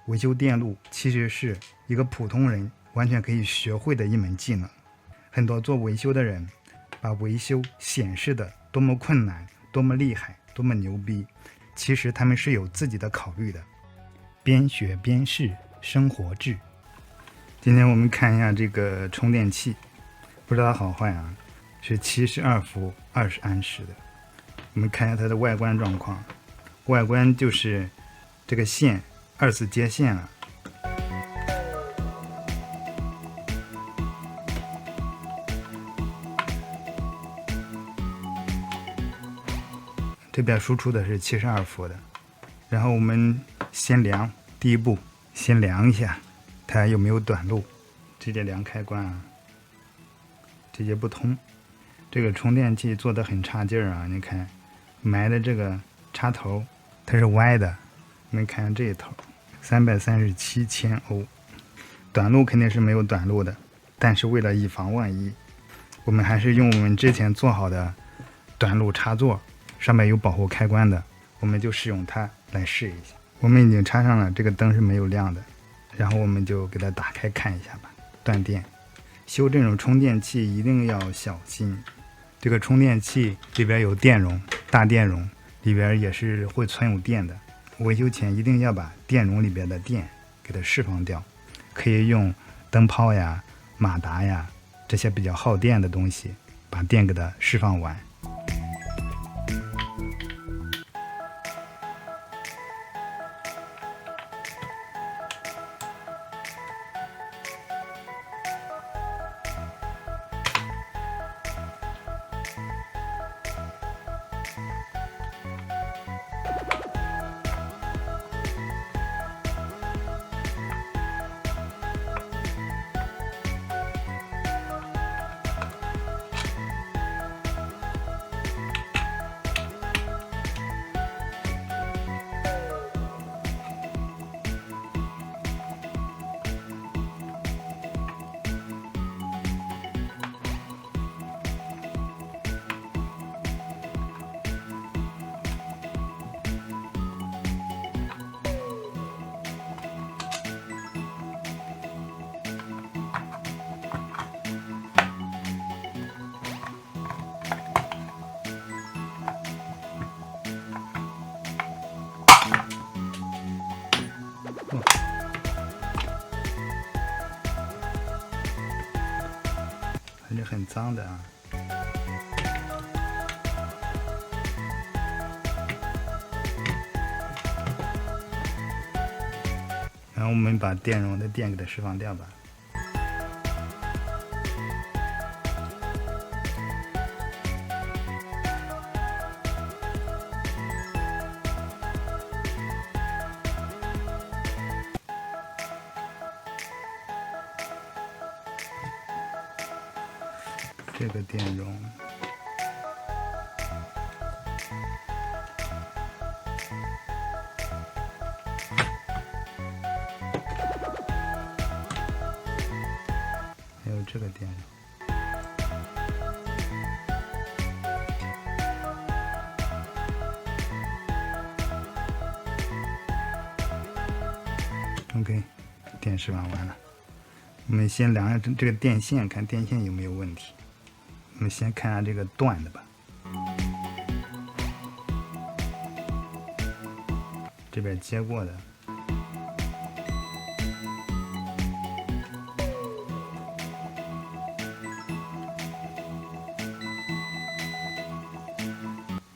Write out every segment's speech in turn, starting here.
维修电路其实是一个普通人完全可以学会的一门技能。很多做维修的人把维修显示的多么困难、多么厉害、多么牛逼，其实他们是有自己的考虑的。边学边试，生活志。今天我们看一下这个充电器，不知道好坏啊，是72伏20安时的。我们看一下它的外观状况，外观就是这个线2次接线了。这边输出的是72伏的，然后我们先量，第一步先量一下它有没有短路，直接量开关啊，直接不通。这个充电器做的很差劲儿啊，你看埋的这个插头它是歪的，我们看这一头337千欧，短路肯定是没有短路的，但是为了以防万一，我们还是用我们之前做好的短路插座，上面有保护开关的，我们就使用它来试一下。我们已经插上了，这个灯是没有亮的，然后我们就给它打开看一下吧。断电，修这种充电器一定要小心。这个充电器里边有电容，大电容里边也是会存有电的，维修前一定要把电容里边的电给它释放掉，可以用灯泡呀、马达呀这些比较耗电的东西把电给它释放完。还是很脏的啊。然后我们把电容的电给它释放掉吧。这个电容还有这个电容，OK， 电释放完了。我们先量下这个电线，看电线有没有问题。我们先看下这个断的吧，这边接过的，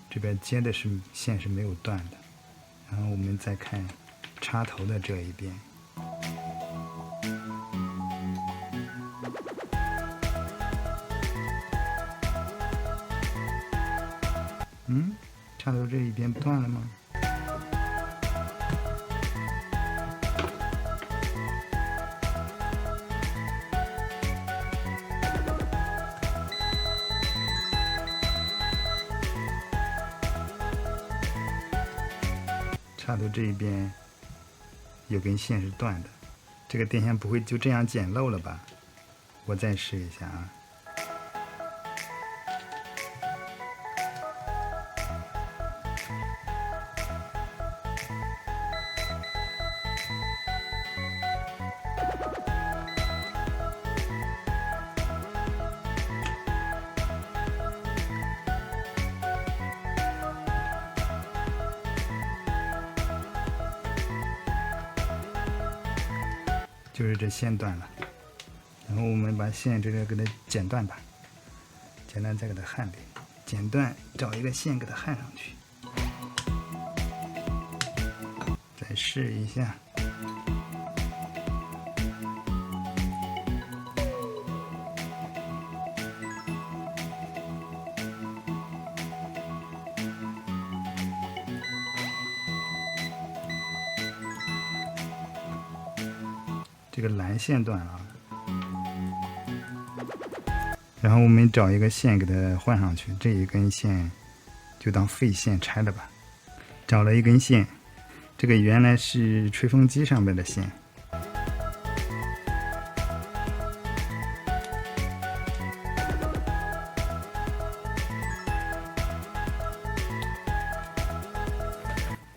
这边接的是线是没有断的。然后我们再看插头的这一边。插头这一边断了吗？插头这一边有根线是断的，这个电线不会就这样捡漏了吧？我再试一下啊。就是这线断了。然后我们把线这个给它剪断吧，剪断再给它焊里，剪断找一个线给它焊上去，再试一下。这个蓝线断了，然后我们找一个线给它换上去，这一根线就当废线拆了吧。找了一根线，这个原来是吹风机上面的线，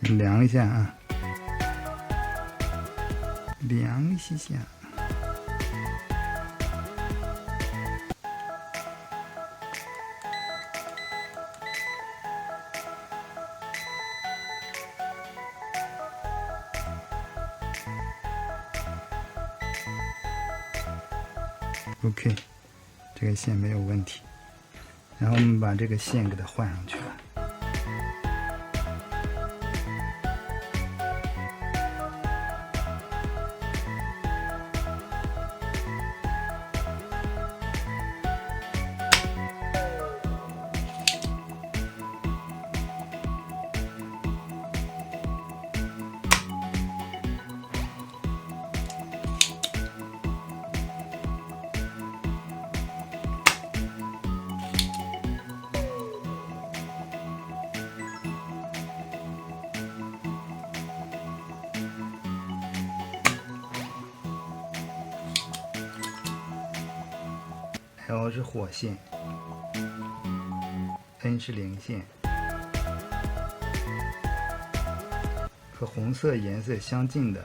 量一下啊。量一下，OK， 这个线没有问题。然后我们把这个线给它换上去了。L 是火线 ，N 是零线，和红色颜色相近的，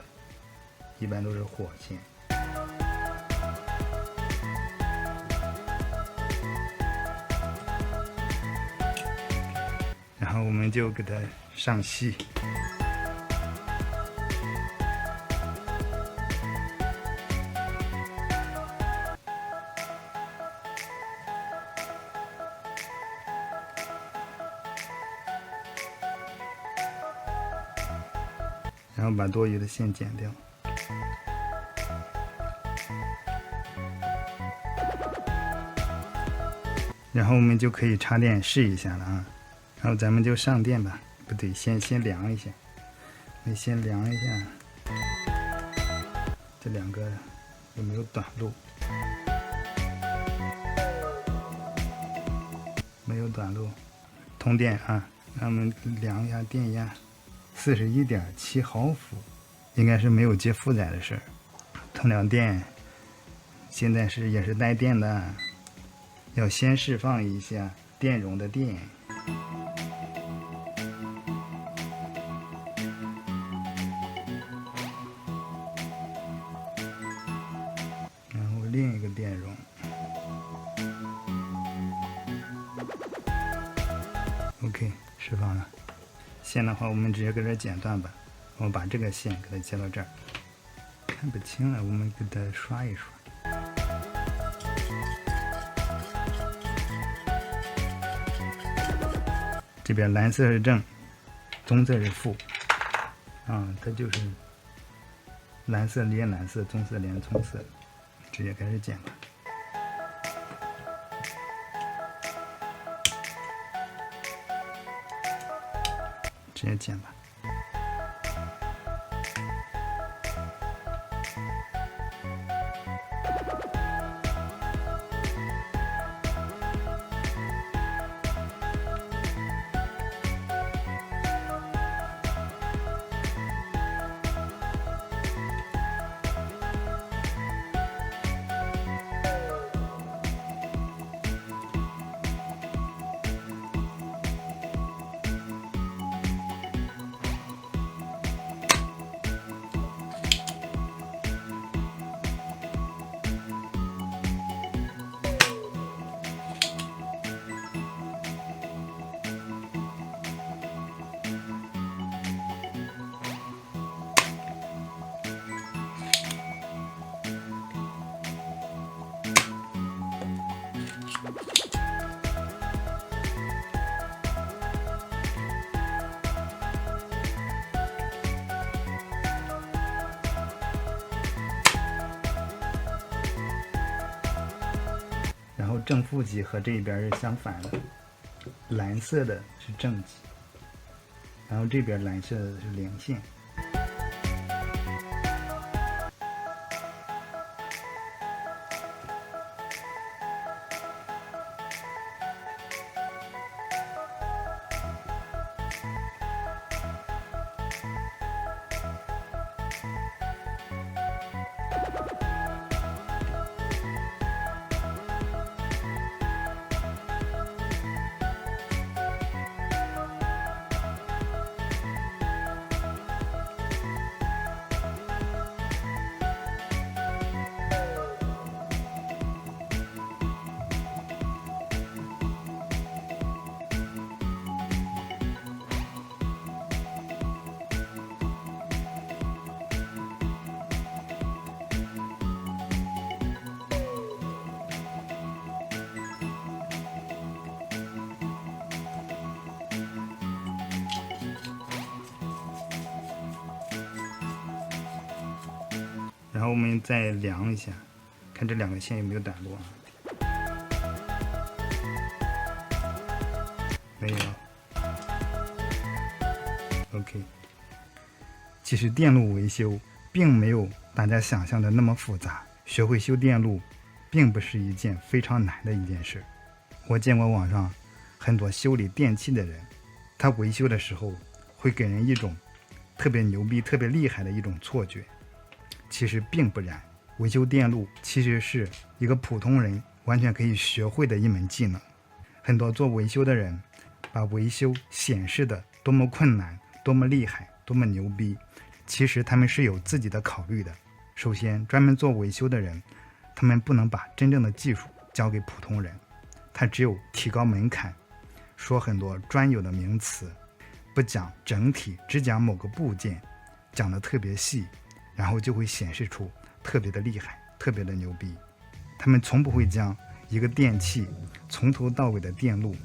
一般都是火线。然后我们就给它上锡。然后把多余的线剪掉，然后我们就可以插电试一下了啊。然后咱们就上电吧，不对，先量一下，我先量一下这两个有没有短路，没有短路，通电啊。让我们量一下电压。41.7毫伏，应该是没有接负载的事儿。通了电，现在也是带电的，要先释放一下电容的电。然后另一个电容。OK， 释放了。线的话，我们直接搁这剪断吧。我把这个线给它接到这儿，看不清了，我们给它刷一刷。这边蓝色是正，棕色是负，啊，它就是蓝色连蓝色，棕色连棕色，直接开始剪吧。直接剪吧。正负极和这边是相反的，蓝色的是正极，然后这边蓝色的是零线。然后我们再量一下，看这两个线有没有短路啊？没有。OK。其实电路维修并没有大家想象的那么复杂，学会修电路并不是一件非常难的一件事。我见过网上很多修理电器的人，他维修的时候会给人一种特别牛逼、特别厉害的一种错觉。其实并不然，维修电路其实是一个普通人完全可以学会的一门技能。很多做维修的人把维修显示的多么困难、多么厉害、多么牛逼，其实他们是有自己的考虑的。首先，专门做维修的人，他们不能把真正的技术交给普通人，他只有提高门槛，说很多专有的名词，不讲整体，只讲某个部件，讲得特别细，然后就会显示出特别的厉害，特别的牛逼。他们从不会将一个电器从头到尾的电路、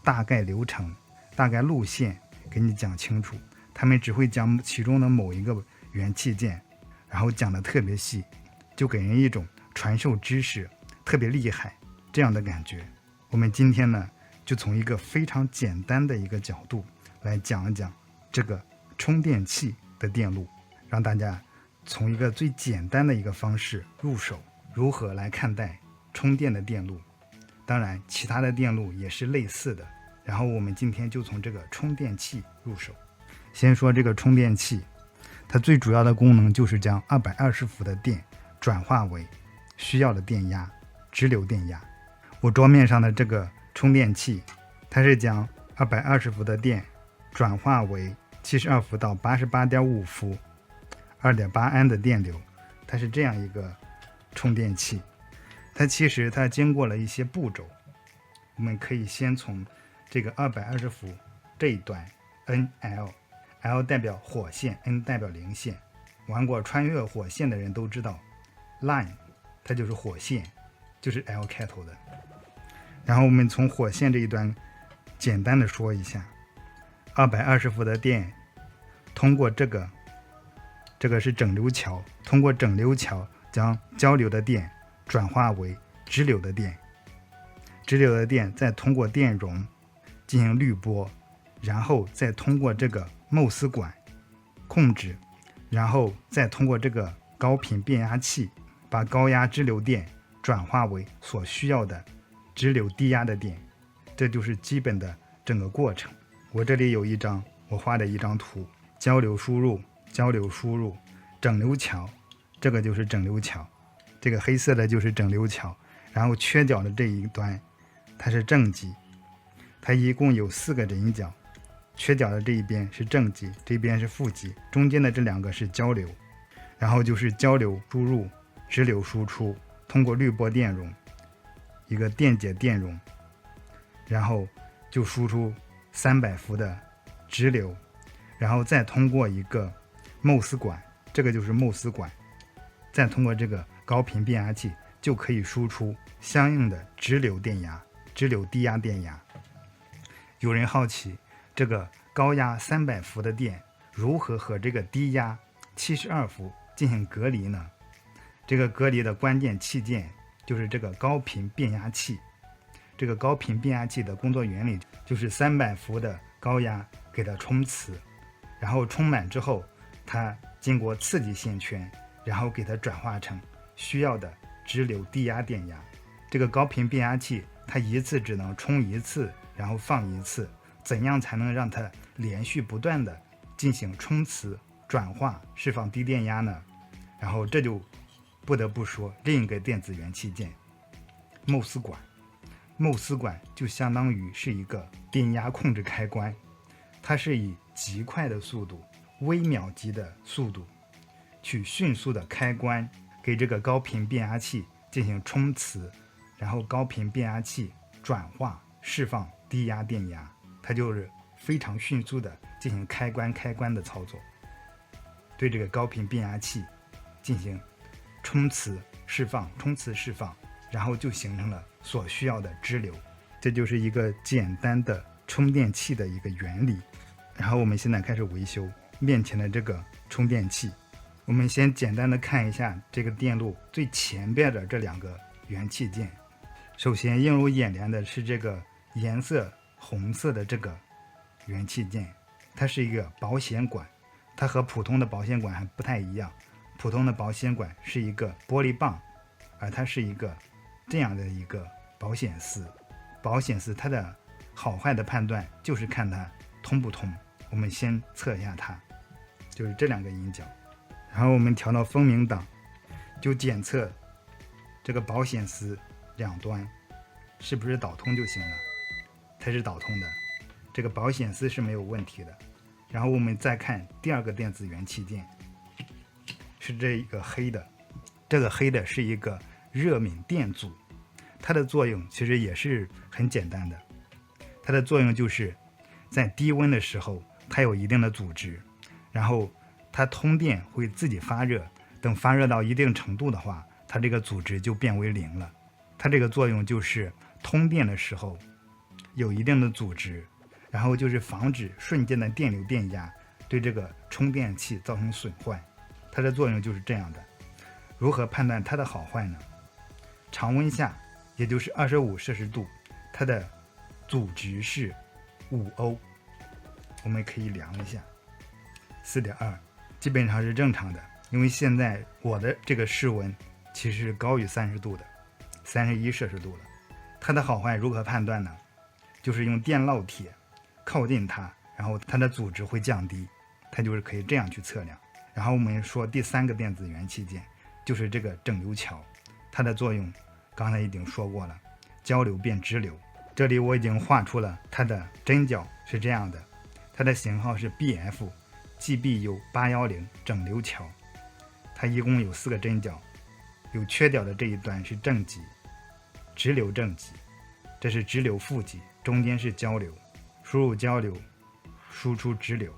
大概流程、大概路线给你讲清楚，他们只会讲其中的某一个元器件，然后讲得特别细，就给人一种传授知识特别厉害这样的感觉。我们今天呢，就从一个非常简单的一个角度来讲一讲这个充电器的电路，让大家从一个最简单的一个方式入手，如何来看待充电的电路。当然其他的电路也是类似的，然后我们今天就从这个充电器入手。先说这个充电器，它最主要的功能就是将220伏的电转化为需要的电压，直流电压。我桌面上的这个充电器，它是将220伏的电转化为72伏到 88.5 伏 2.8 安的电流，它是这样一个充电器。它其实它经过了一些步骤，我们可以先从这个220伏这一端 NL，L 代表火线， N 代表零线。玩过穿越火线的人都知道 Line 它就是火线，就是 L 开头的。然后我们从火线这一端简单的说一下，220伏的电通过这个是整流桥，通过整流桥将交流的电转化为直流的电，直流的电再通过电容进行滤波，然后再通过这个莫斯管控制，然后再通过这个高频变压器把高压直流电转化为所需要的直流低压的电。这就是基本的整个过程。我这里有我画的一张图，交流输入，交流输入，整流桥，这个就是整流桥，这个黑色的就是整流桥。然后缺角的这一端它是正极，它一共有4个针脚，缺角的这一边是正极，这边是负极，中间的这2个是交流。然后就是交流输入，直流输出，通过滤波电容，一个电解电容，然后就输出300伏的直流，然后再通过一个莫斯管，这个就是莫斯管，再通过这个高频变压器就可以输出相应的直流电压，直流低压电压。有人好奇这个高压300伏的电如何和这个低压72伏进行隔离呢？这个隔离的关键器件就是这个高频变压器。这个高频变压器的工作原理就是300伏的高压给它冲磁，然后充满之后，它经过刺激线圈，然后给它转化成需要的直流低压电压。这个高频变压器它一次只能充一次，然后放一次，怎样才能让它连续不断的进行冲磁、转化、释放低电压呢？然后这就不得不说另一个电子元器件——牟丝管。牟丝管就相当于是一个电压控制开关，它是以极快的速度、微秒级的速度，去迅速的开关给这个高频变压器进行冲磁，然后高频变压器转化释放低压电压，它就是非常迅速的进行开关的操作，对这个高频变压器进行冲磁释放，然后就形成了所需要的支流。这就是一个简单的充电器的一个原理。然后我们现在开始维修面前的这个充电器。我们先简单的看一下这个电路最前边的这2个元器件。首先映入眼帘的是这个颜色红色的这个元器件，它是一个保险管，它和普通的保险管还不太一样。普通的保险管是一个玻璃棒，而它是一个这样的一个保险丝。保险丝它的好坏的判断就是看它通不通。我们先测一下它，就是这2个引脚，然后我们调到风鸣档，就检测这个保险丝两端是不是导通就行了。它是导通的，这个保险丝是没有问题的。然后我们再看第2个电子元器件，是这一个黑的，这个黑的是一个热敏电阻，它的作用其实也是很简单的。它的作用就是在低温的时候它有一定的阻值，然后它通电会自己发热，等发热到一定程度的话，它这个阻值就变为0了。它这个作用就是通电的时候有一定的阻值，然后就是防止瞬间的电流电压对这个充电器造成损坏。它的作用就是这样的。如何判断它的好坏呢？常温下，也就是25摄氏度，它的阻值是5欧，我们可以量一下，4.2，基本上是正常的。因为现在我的这个室温其实是高于30度的，31摄氏度了。它的好坏如何判断呢？就是用电烙铁靠近它，然后它的阻值会降低，它就是可以这样去测量。然后我们说第3个电子元器件就是这个整流桥，它的作用刚才已经说过了，交流变支流。这里我已经画出了它的针脚是这样的，它的型号是 BF-GBU810 整流桥，它一共有4个针脚，有缺角的这一端是正极，直流正极，这是直流负极，中间是交流，输入交流，输出直流。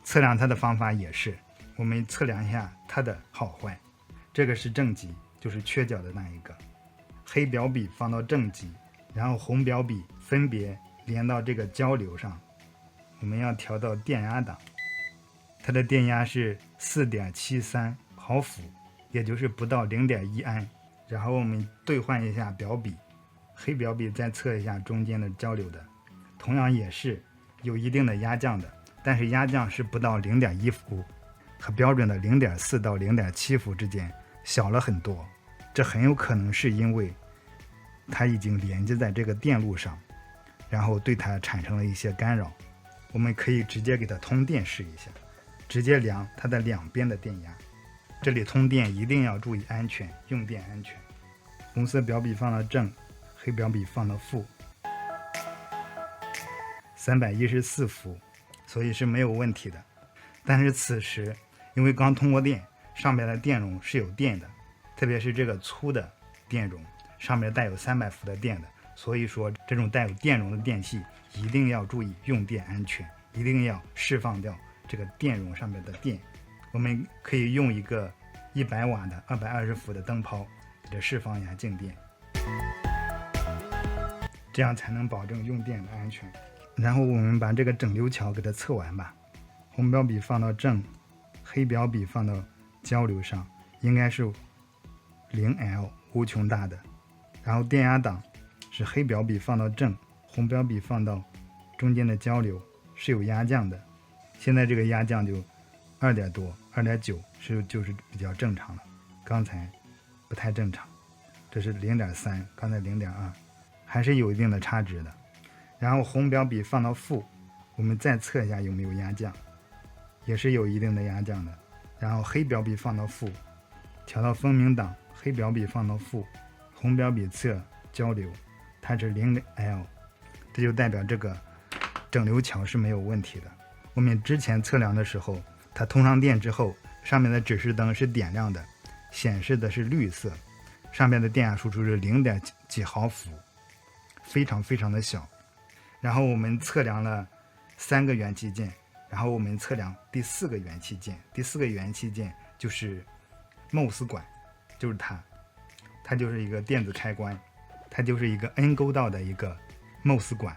测量它的方法也是，我们测量一下它的好坏。这个是正极，就是缺角的那一个，黑表笔放到正极，然后红表笔分别连到这个交流上。我们要调到电压档，它的电压是 4.73 毫伏，也就是不到 0.1 安。然后我们兑换一下表笔，黑表笔再测一下中间的交流的，同样也是有一定的压降的，但是压降是不到 0.1 伏，和标准的 0.4 到 0.7 伏之间小了很多。这很有可能是因为它已经连接在这个电路上，然后对它产生了一些干扰。我们可以直接给它通电试一下，直接量它的两边的电压。这里通电一定要注意安全，用电安全。红色表笔放到正，黑表笔放到负，314伏，所以是没有问题的。但是此时因为刚通过电，上面的电容是有电的，特别是这个粗的电容上面带有300伏的电的，所以说这种带有电容的电器一定要注意用电安全，一定要释放掉这个电容上面的电。我们可以用一个100瓦的220伏的灯泡给它释放一下静电，这样才能保证用电的安全。然后我们把这个整流桥给它测完吧，红表笔放到正，黑表笔放到交流上，应该是0L 无穷大的。然后电压档是黑表笔放到正，红表笔放到中间的交流是有压降的。现在这个压降就2点多2.9就是比较正常了，刚才不太正常。这是0.3，刚才0.2，还是有一定的差值的。然后红表笔放到负，我们再测一下有没有压降，也是有一定的压降的。然后黑表笔放到负，调到分明档，黑表笔放到负，红表笔测交流，它是0L， 这就代表这个整流桥是没有问题的。我们之前测量的时候，它通上电之后，上面的指示灯是点亮的，显示的是绿色，上面的电压输出是0. 几毫伏，非常非常的小。然后我们测量了3个元器件，然后我们测量第4个元器件，第4个元器件就是MOS 管，就是它就是一个电子开关，它就是一个 N 沟道的一个 MOS 管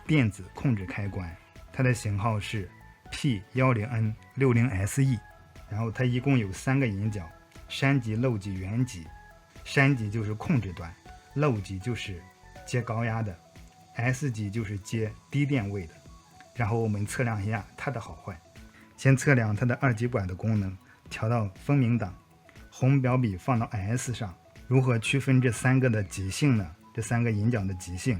电子控制开关，它的型号是 P10N60SE。 然后它一共有3个引脚，山极、漏极、原极。山极就是控制端，漏极就是接高压的， S 极就是接低电位的。然后我们测量一下它的好坏。先测量它的2极管的功能，调到分明档，红表笔放到 S 上。如何区分这3个的极性呢？这3个引脚的极性，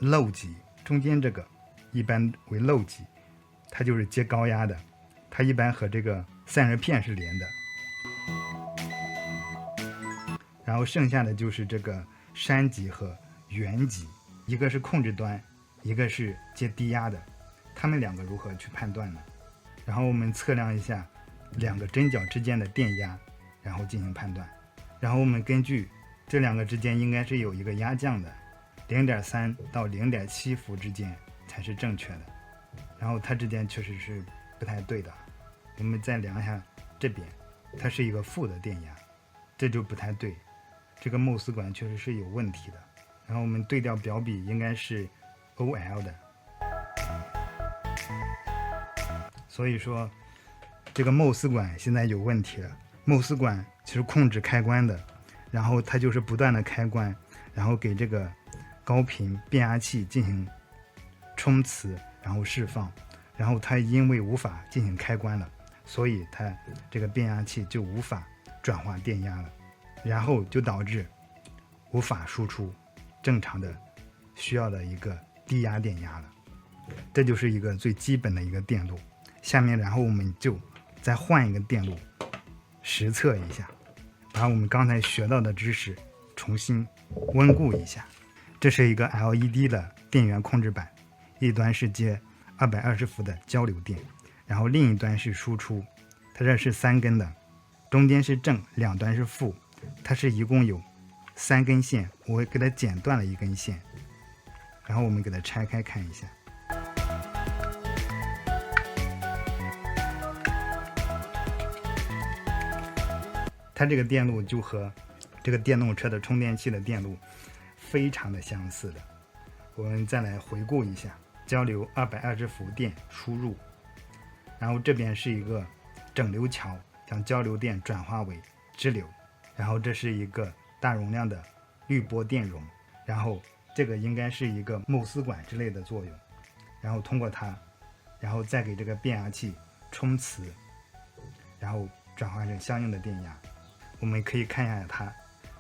漏极中间这个一般为漏极，它就是接高压的，它一般和这个散热片是连的。然后剩下的就是这个山极和原极，一个是控制端，一个是接低压的，它们2个如何去判断呢？然后我们测量一下2个针脚之间的电压，然后进行判断。然后我们根据这2个之间应该是有一个压降的， 0.3 到 0.7 伏之间才是正确的。然后它之间确实是不太对的。我们再量一下这边，它是一个负的电压，这就不太对，这个 MOS 管确实是有问题的。然后我们对调表笔应该是 OL 的，所以说这个 MOS 管现在有问题了。MOS 管其实控制开关的，然后它就是不断的开关，然后给这个高频变压器进行冲磁，然后释放，然后它因为无法进行开关了，所以它这个变压器就无法转化电压了，然后就导致无法输出正常的需要的一个低压电压了。这就是一个最基本的一个电路。下面然后我们就再换一个电路实测一下，把我们刚才学到的知识重新温故一下。这是一个 LED 的电源控制板，一端是接220伏的交流电，然后另一端是输出，它这是3根的，中间是正，2端是负，它是一共有3根线，我给它剪断了1根线，然后我们给它拆开看一下。它这个电路就和这个电动车的充电器的电路非常的相似的。我们再来回顾一下，交流220伏电输入，然后这边是一个整流桥，将交流电转化为支流，然后这是一个大容量的滤波电容，然后这个应该是一个MOS管之类的作用，然后通过它，然后再给这个变压器冲磁，然后转化成相应的电压。我们可以看一下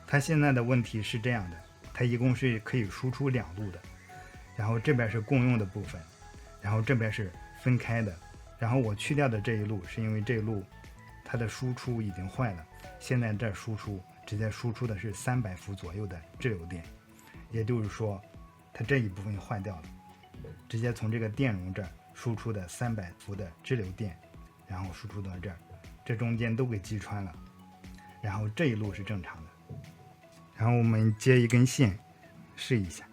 它现在的问题是这样的，它一共是可以输出2路的，然后这边是共用的部分，然后这边是分开的，然后我去掉的这一路是因为这一路它的输出已经坏了，现在这输出直接输出的是300伏左右的支流电，也就是说它这一部分坏掉了，直接从这个电容这输出的300伏的支流电，然后输出到这儿，这中间都给击穿了，然后这一路是正常的。然后我们接一根线试一下，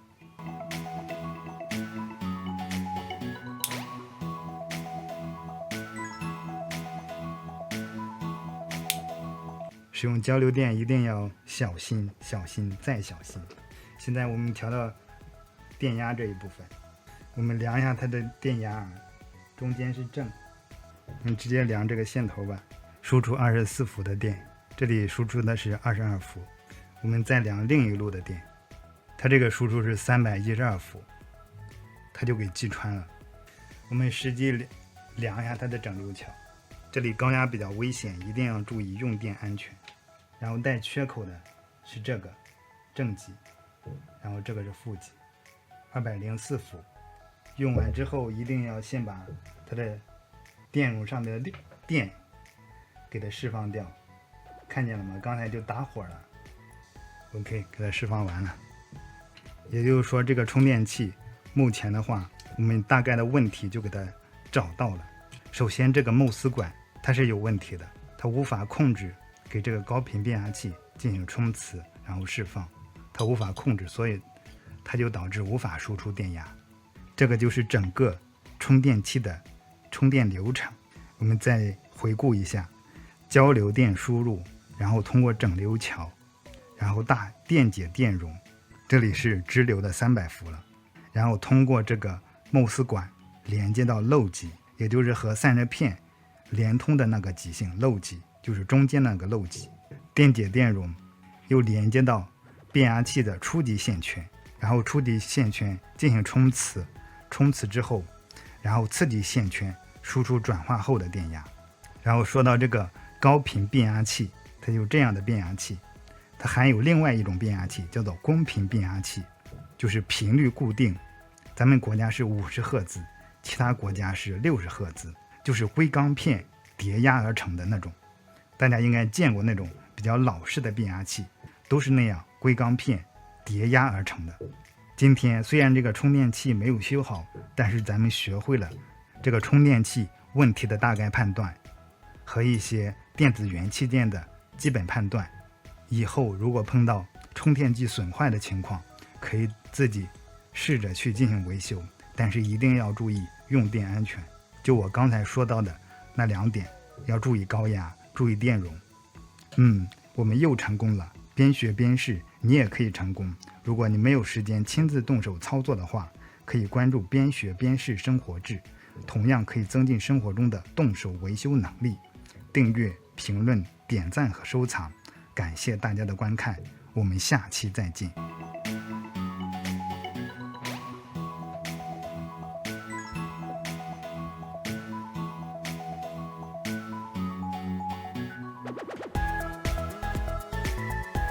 使用交流电一定要小心小心再小心。现在我们调到电压这一部分，我们量一下它的电压，中间是正，我们直接量这个线头吧，输出24伏的电，这里输出的是22伏，我们再量另一路的电，它这个输出是312伏，它就给击穿了。我们实际量一下它的整流桥，这里高压比较危险，一定要注意用电安全。然后带缺口的是这个正极，然后这个是负极，204伏。用完之后一定要先把它的电容上面的电给它释放掉，看见了吗？刚才就打火了。OK， 给它释放完了。也就是说，这个充电器目前的话，我们大概的问题就给它找到了。首先，这个镁丝管它是有问题的，它无法控制给这个高频变压器进行冲磁，然后释放，它无法控制，所以它就导致无法输出电压。这个就是整个充电器的充电流程。我们再回顾一下：交流电输入，然后通过整流桥，然后大电解电容，这里是直流的300伏了，然后通过这个镁丝管连接到漏极，也就是和散热片连通的那个极性，漏极就是中间那个漏极，电解电容又连接到变压器的初级线圈，然后初级线圈进行冲磁，冲磁之后，然后次级线圈输出转化后的电压。然后说到这个高频变压器，它有这样的变压器，它还有另外一种变压器叫做公频变压器，就是频率固定，咱们国家是50赫兹，其他国家是60赫兹，就是硅钢片叠压而成的那种。大家应该见过那种比较老式的变压器，都是那样硅钢片叠压而成的。今天虽然这个充电器没有修好，但是咱们学会了这个充电器问题的大概判断和一些电子元器件的基本判断，以后如果碰到充电器损坏的情况，可以自己试着去进行维修，但是一定要注意用电安全。就我刚才说到的那2点，要注意高压，注意电容。我们又成功了，边学边试，你也可以成功。如果你没有时间亲自动手操作的话，可以关注边学边试生活志，同样可以增进生活中的动手维修能力。订阅、评论、点赞和收藏，感谢大家的观看，我们下期再见。